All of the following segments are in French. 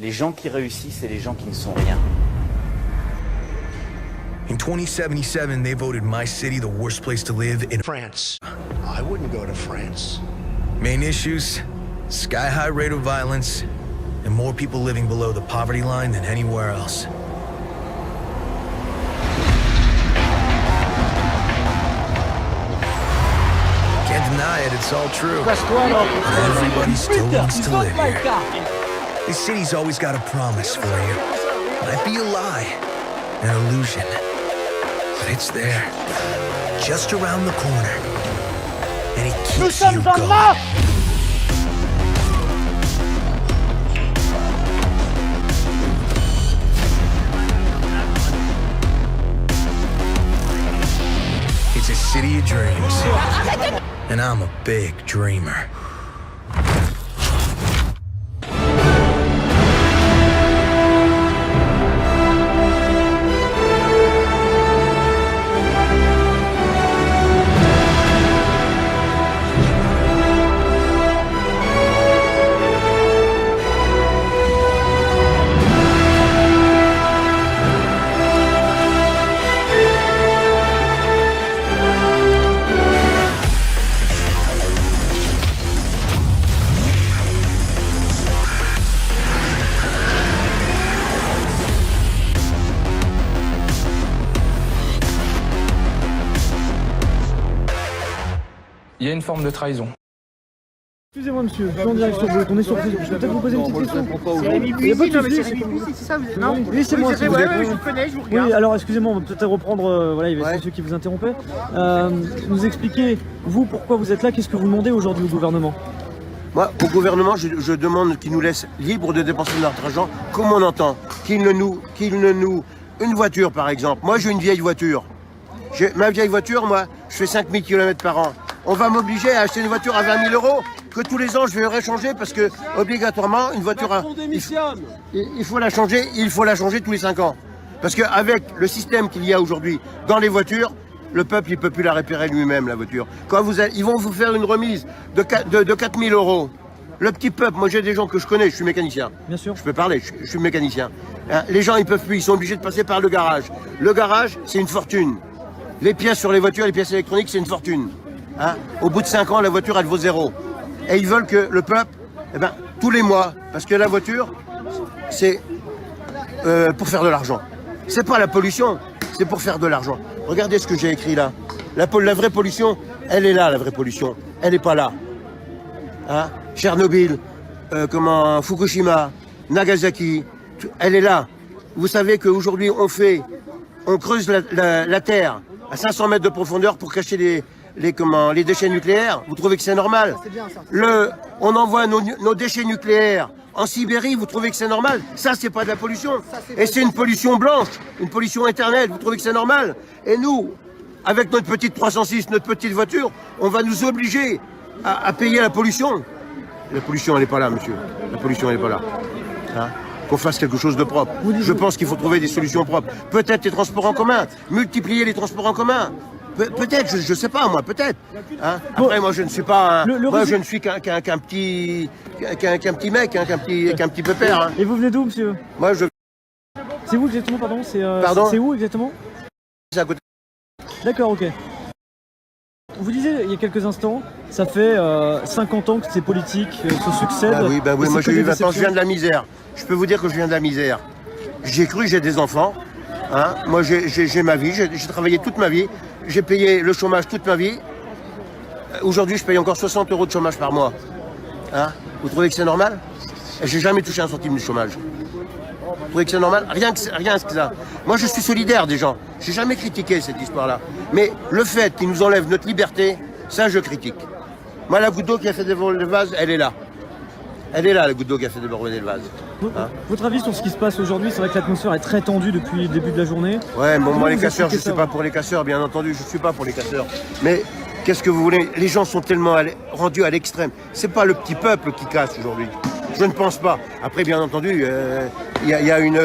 Les gens qui réussissent, c'est les gens qui ne sont rien. In 2077, they voted my city the worst place to live in France. I wouldn't go to France. Main issues, sky-high rate of violence, and more people living below the poverty line than anywhere else. Can't deny it, it's all true. Everybody still wants to live here. This city's always got a promise for you. Might be a lie, an illusion, but it's there, just around the corner, and it keeps you going. It's a city of dreams, and I'm a big dreamer. Il y a une forme de trahison. Excusez-moi monsieur, je suis en direct sur Bolt, on est sur Facebook, je peux peut-être vous poser une petite question. C'est Rémi Buissy, non mais c'est Rémi Buissy, c'est ça vous êtes... Non, oui c'est moi. je vous connais, je vous regarde. Oui alors excusez-moi, on va peut-être reprendre, voilà il y avait monsieur qui vous interrompait. Nous expliquez, vous pourquoi vous êtes là, qu'est-ce que vous demandez aujourd'hui au gouvernement? Moi, au gouvernement, je demande qu'il nous laisse libre de dépenser notre argent comme on entend. Qu'il ne nous... Une voiture par exemple, moi j'ai une vieille voiture. Ma vieille voiture, moi, je fais 5000 km par an. On va m'obliger à acheter une voiture à 20 000 euros que tous les ans je vais réchanger parce que obligatoirement une voiture il faut la changer tous les 5 ans. Parce qu'avec le système qu'il y a aujourd'hui dans les voitures, le peuple il peut plus la réparer lui-même la voiture. Quand ils vont vous faire une remise de 4 000 euros. Le petit peuple, moi j'ai des gens que je connais, je suis mécanicien. Bien sûr. Je peux parler, je suis mécanicien. Hein, les gens ils peuvent plus, ils sont obligés de passer par le garage. Le garage, c'est une fortune. Les pièces sur les voitures, les pièces électroniques, c'est une fortune. Hein? Au bout de 5 ans, la voiture, elle vaut 0. Et ils veulent que le peuple, tous les mois, parce que la voiture, c'est pour faire de l'argent. C'est pas la pollution, c'est pour faire de l'argent. Regardez ce que j'ai écrit là. La vraie pollution, elle est là, la vraie pollution. Elle n'est pas là. Hein? Tchernobyl, Fukushima, Nagasaki, elle est là. Vous savez qu'aujourd'hui, on creuse la terre à 500 mètres de profondeur pour cacher les déchets nucléaires. Vous trouvez que c'est normal? On envoie nos déchets nucléaires en Sibérie, vous trouvez que c'est normal? Ça, c'est pas de la pollution. Et c'est une pollution blanche, une pollution éternelle. Vous trouvez que c'est normal? Et nous, avec notre petite 306, notre petite voiture, on va nous obliger à payer la pollution. La pollution, elle n'est pas là, monsieur. La pollution, elle n'est pas là. Hein? Qu'on fasse quelque chose de propre. Je pense qu'il faut trouver des solutions propres. Peut-être les transports en commun, multiplier les transports en commun. Peut-être, je sais pas, moi, peut-être. Hein? Après, moi, je ne suis pas, je ne suis qu'un petit mec, qu'un petit pépère. Hein. Et vous venez d'où, monsieur? Moi, C'est où exactement, pardon? Pardon? C'est où exactement? C'est à côté. D'accord, ok. Vous disiez il y a quelques instants, ça fait 50 ans que ces politiques se succèdent. Bah oui, moi j'ai eu 20 ans, je viens de la misère. Je peux vous dire que je viens de la misère. J'ai cru, j'ai des enfants. Hein. Moi j'ai ma vie, j'ai travaillé toute ma vie. J'ai payé le chômage toute ma vie. Aujourd'hui, je paye encore 60 € de chômage par mois. Hein. Vous trouvez que c'est normal? J'ai jamais touché un centime de chômage. Vous trouvez que c'est normal? Rien que ça. Moi, je suis solidaire des gens. J'ai jamais critiqué cette histoire-là. Mais le fait qu'ils nous enlèvent notre liberté, ça, je critique. Moi, la goutte d'eau qui a fait déborder le vase, elle est là. Elle est là, la goutte d'eau qui a fait déborder le vase. Hein? Votre avis sur ce qui se passe aujourd'hui? C'est vrai que l'atmosphère est très tendue depuis le début de la journée. Ouais, bon, moi, les casseurs, je ne suis pas pour les casseurs, bien entendu. Je ne suis pas pour les casseurs. Mais qu'est-ce que vous voulez? Les gens sont tellement rendus à l'extrême. C'est pas le petit peuple qui casse aujourd'hui. Je ne pense pas. Après, bien entendu, il y a une...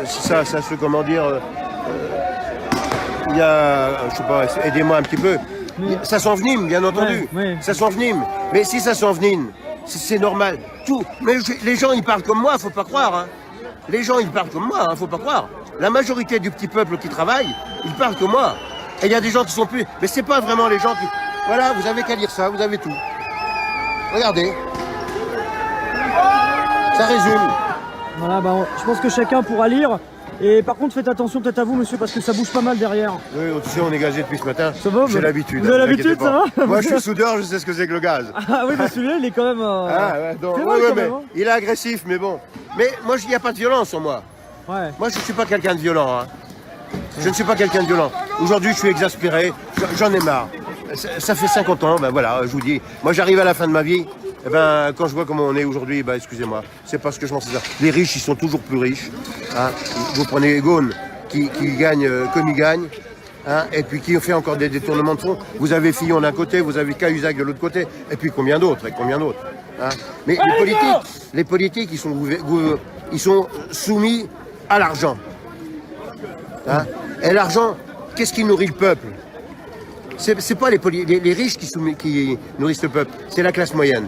ça se... Comment dire... Il y a... Je sais pas, aidez-moi un petit peu. Ça s'envenime, bien entendu. Ouais. Ça s'envenime. Mais si ça s'envenime, C'est normal. Tout. Mais les gens, ils parlent comme moi, faut pas croire. Hein. Les gens, ils parlent comme moi, hein, faut pas croire. La majorité du petit peuple qui travaille, ils parlent comme moi. Et il y a des gens qui sont plus... Mais c'est pas vraiment les gens qui... Voilà, vous avez qu'à lire ça, vous avez tout. Regardez. Ça résume. Voilà, bah, je pense que chacun pourra lire. Et par contre, faites attention peut-être à vous, monsieur, parce que ça bouge pas mal derrière. Oui, tu sais, on est gazé depuis ce matin. Ça va, j'ai l'habitude. Vous avez l'habitude, ça va? Moi, je suis soudeur, je sais ce que c'est que le gaz. Ah oui, mais celui-là, il est quand même... Ah, ouais, donc, c'est vrai, ouais, quand mais même, hein. il est agressif, mais bon. Mais moi, il n'y a pas de violence en moi. Ouais. Moi, je ne suis pas quelqu'un de violent. Hein. Je ne suis pas quelqu'un de violent. Aujourd'hui, je suis exaspéré. J'en ai marre. Ça fait 50 ans, ben voilà, je vous dis. Moi, j'arrive à la fin de ma vie. Eh ben, quand je vois comment on est aujourd'hui, ben, excusez-moi. C'est parce que je pense que ça. Les riches, ils sont toujours plus riches. Hein. Vous prenez Ghosn, qui gagne comme il gagne. Hein, et puis qui fait encore des détournements de fonds. Vous avez Fillon d'un côté, vous avez Cahuzac de l'autre côté, et puis combien d'autres, hein. Mais les politiques, ils sont soumis à l'argent. Hein. Et l'argent, qu'est-ce qui nourrit le peuple? C'est pas les riches qui nourrissent le peuple, c'est la classe moyenne.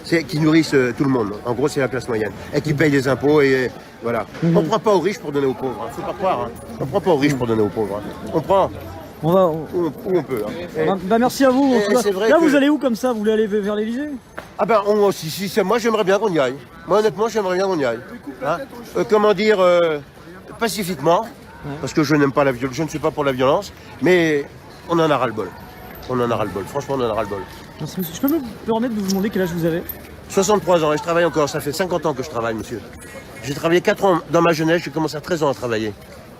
C'est qui nourrissent tout le monde. En gros, c'est la classe moyenne. Et qui paye les impôts et voilà. On ne prend pas aux riches pour donner aux pauvres. Hein. Faut pas croire. Hein. On ne prend pas aux riches pour donner aux pauvres. Hein. On prend On va... où on peut. Hein. Bah, merci à vous. c'est vrai là, que... vous allez où comme ça? Vous voulez aller vers l'Élysée? Ah ben, moi, j'aimerais bien qu'on y aille. Moi, honnêtement, j'aimerais bien qu'on y aille. Hein. Comment dire, pacifiquement, parce que je n'aime pas la violence, je ne suis pas pour la violence, mais on en a ras-le-bol. On en a ras-le-bol. Franchement, on en a ras-le-bol. Merci, monsieur. Je peux me permettre de vous demander quel âge vous avez? 63 ans et je travaille encore, ça fait 50 ans que je travaille, monsieur. J'ai travaillé 4 ans dans ma jeunesse, j'ai commencé à 13 ans à travailler.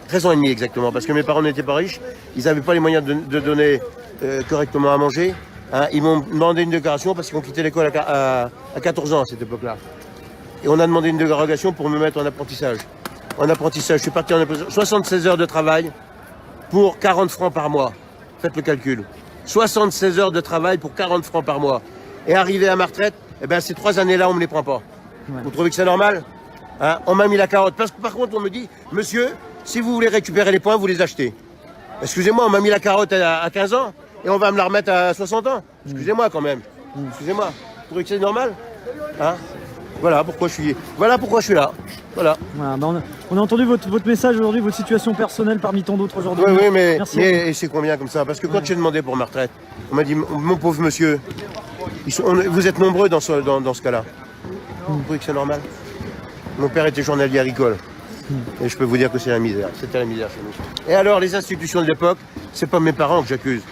13 ans et demi exactement, parce que mes parents n'étaient pas riches, ils n'avaient pas les moyens de donner correctement à manger. Hein. Ils m'ont demandé une déclaration parce qu'ils ont quitté l'école à 14 ans à cette époque-là. Et on a demandé une dérogation pour me mettre en apprentissage. En apprentissage, je suis parti en apprentissage. 76 heures de travail pour 40 francs par mois. Faites le calcul. 76 heures de travail pour 40 francs par mois. Et arrivé à ma retraite, eh ben, ces 3 années-là, on ne me les prend pas. Ouais. Vous trouvez que c'est normal? Hein? On m'a mis la carotte. Parce que par contre, on me dit, monsieur, si vous voulez récupérer les points, vous les achetez. Excusez-moi, on m'a mis la carotte à 15 ans et on va me la remettre à 60 ans. Excusez-moi quand même. Excusez-moi. Vous trouvez que c'est normal? Hein? Voilà pourquoi je suis là. Voilà. Voilà, bah on a entendu votre message aujourd'hui, votre situation personnelle parmi tant d'autres aujourd'hui. Oui, mais c'est combien comme ça? Parce que quand j'ai demandé pour ma retraite, on m'a dit, mon pauvre monsieur, vous êtes nombreux dans ce cas-là. Vous trouvez que c'est normal? Mon père était journalier agricole. Et je peux vous dire que c'est la misère. C'était la misère chez nous. Et alors, les institutions de l'époque, c'est pas mes parents que j'accuse.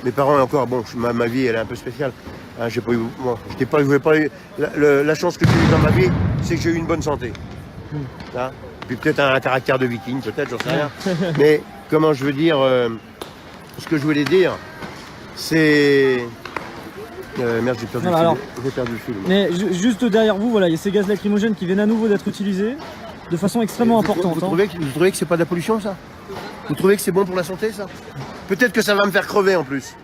Mes parents, encore, bon, ma vie, elle est un peu spéciale. Hein, j'ai pas eu, bon, la chance que j'ai eue dans ma vie, c'est que j'ai eu une bonne santé. Hein, puis peut-être un caractère de viking, peut-être, j'en sais rien. Mais comment je veux dire, ce que je voulais dire, c'est... merde, j'ai perdu le fil. Mais juste derrière vous, voilà, il y a ces gaz lacrymogènes qui viennent à nouveau d'être utilisés de façon extrêmement importante. Vous trouvez que c'est pas de la pollution, ça? Vous trouvez que c'est bon pour la santé, ça? Peut-être que ça va me faire crever en plus.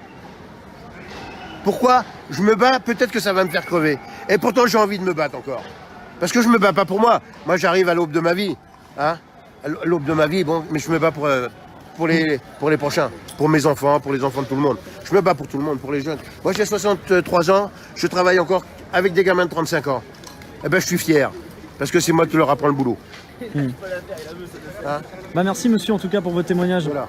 Pourquoi je me bats? Peut-être que ça va me faire crever. Et pourtant, j'ai envie de me battre encore. Parce que je me bats pas pour moi. Moi, j'arrive à l'aube de ma vie. Hein? À l'aube de ma vie, bon, mais je me bats pour les prochains, pour mes enfants, pour les enfants de tout le monde. Je me bats pour tout le monde, pour les jeunes. Moi, j'ai 63 ans, je travaille encore avec des gamins de 35 ans. Eh ben, je suis fier, parce que c'est moi qui leur apprends le boulot. Hein? Bah, merci, monsieur, en tout cas, pour votre témoignage. Voilà.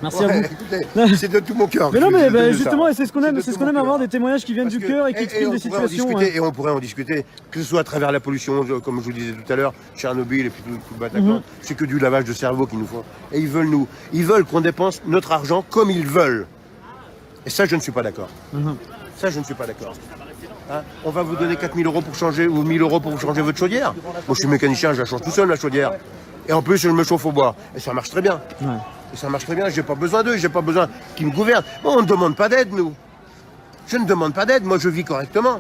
Merci à vous. Écoutez, c'est de tout mon cœur. Mais non, mais justement, c'est ce qu'on aime, avoir des témoignages qui viennent du cœur et qui expriment des situations. Et on pourrait en discuter, que ce soit à travers la pollution, comme je vous disais tout à l'heure, Tchernobyl et puis tout le Bataclan. C'est que du lavage de cerveau qu'ils nous font. Et ils veulent qu'on dépense notre argent comme ils veulent. Et ça, je ne suis pas d'accord. Ça, je ne suis pas d'accord. Hein, on va vous donner 4 000 € pour changer, ou 1 000 € pour changer votre chaudière. Moi, je suis mécanicien, je la change tout seul, la chaudière. Et en plus, je me chauffe au bois. Et ça marche très bien. Ouais. Et ça marche très bien, j'ai pas besoin d'eux, j'ai pas besoin qu'ils me gouvernent. Bon, on ne demande pas d'aide, nous. Je ne demande pas d'aide, moi je vis correctement.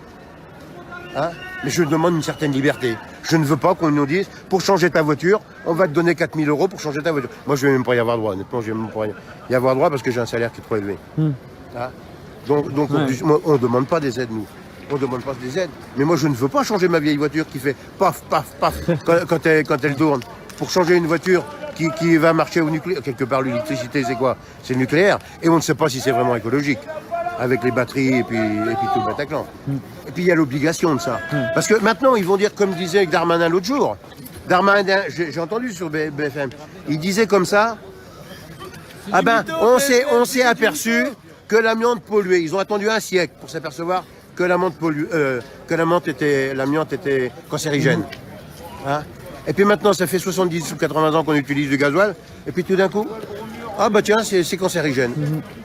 Hein? Mais je demande une certaine liberté. Je ne veux pas qu'on nous dise, pour changer ta voiture, on va te donner 4 000 € pour changer ta voiture. Moi, je ne vais même pas y avoir droit, honnêtement, je ne vais même pas y avoir droit parce que j'ai un salaire qui est trop élevé. Hein? Donc on ne demande pas des aides, nous. On ne demande pas des aides. Mais moi, je ne veux pas changer ma vieille voiture qui fait paf, paf, paf quand elle tourne. Pour changer une voiture qui va marcher au nucléaire. Quelque part, l'électricité, c'est quoi? C'est le nucléaire. Et on ne sait pas si c'est vraiment écologique. avec les batteries et puis tout le Bataclan. Et puis il y a l'obligation de ça. Parce que maintenant, ils vont dire, comme disait Darmanin l'autre jour, Darmanin, j'ai entendu sur BFM, il disait comme ça, ah ben, on s'est aperçu que l'amiante polluait. Ils ont attendu un siècle pour s'apercevoir que l'amiante était cancérigène. Hein? Et puis maintenant, ça fait 70 ou 80 ans qu'on utilise du gasoil, et puis tout d'un coup, ah bah tiens, c'est cancérigène.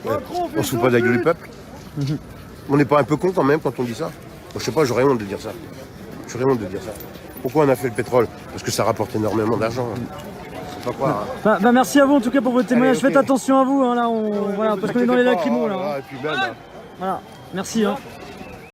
Ouais. On se fout pas de la gueule du peuple. On n'est pas un peu con quand même quand on dit ça? Bon, je sais pas, j'aurais honte de dire ça. J'aurais honte de dire ça. Pourquoi on a fait le pétrole? Parce que ça rapporte énormément d'argent. Faut pas croire. Hein. Bah, merci à vous en tout cas pour votre témoignage. Allez, okay. Faites attention à vous, hein, là, voilà, parce qu'on est dans les lacrymos là. Et puis même, Voilà, merci. Hein.